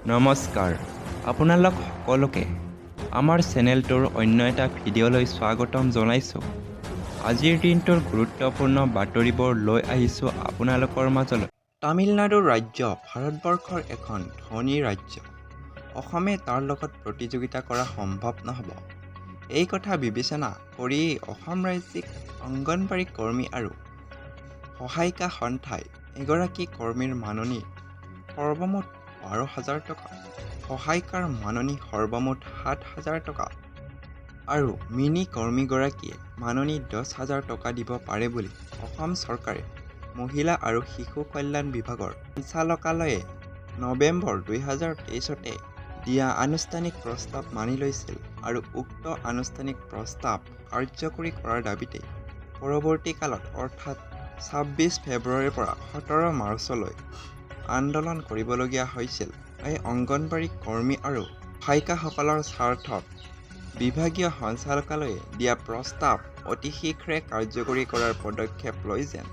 নমস্কাৰ আপোনালোক সকলোকে আমাৰ চেনেলটোৰ অন্য এটা ভিডিঅ'লৈ স্বাগতম জনাইছোঁ। আজিৰ দিনটোৰ গুৰুত্বপূৰ্ণ বাতৰিবোৰ লৈ আহিছোঁ আপোনালোকৰ মাজলৈ। তামিলনাডু ৰাজ্য ভাৰতবৰ্ষৰ এখন ধনী ৰাজ্য। অসমে তাৰ লগত প্ৰতিযোগিতা কৰা সম্ভৱ নহ'ব। এই কথা বিবেচনা কৰিয়েই অসম ৰাজ্যিক অংগনবাড়ী কৰ্মী আৰু সহায়িকা সন্থাই এগৰাকী কৰ্মীৰ মাননি সৰ্বমুঠ 12,000 টকা, সহায়িকাৰ মাননি সৰ্বমুঠ 7,000 টকা আৰু মিনি কৰ্মীগৰাকীয়ে মাননি 10,000 টকা দিব পাৰে বুলি অসম চৰকাৰে মহিলা আৰু শিশু কল্যাণ বিভাগৰ সঞ্চালকালয়ে নৱেম্বৰ 2023 দিয়া আনুষ্ঠানিক প্ৰস্তাৱ মানি লৈছিল আৰু উক্ত আনুষ্ঠানিক প্ৰস্তাৱ কাৰ্যকৰী কৰাৰ দাবীতে পৰৱৰ্তী কালত অৰ্থাৎ 26 ফেব্ৰুৱাৰীৰ পৰা 17 মাৰ্চলৈ আন্দোলন কৰিবলগীয়া হৈছিল। এই অংগনবাড়ী কৰ্মী আৰু সহায়িকাসকলৰ স্বাৰ্থত বিভাগীয় সঞ্চালকালয়ে দিয়া প্ৰস্তাৱ অতি শীঘ্ৰে কাৰ্যকৰী কৰাৰ পদক্ষেপ লয় যেন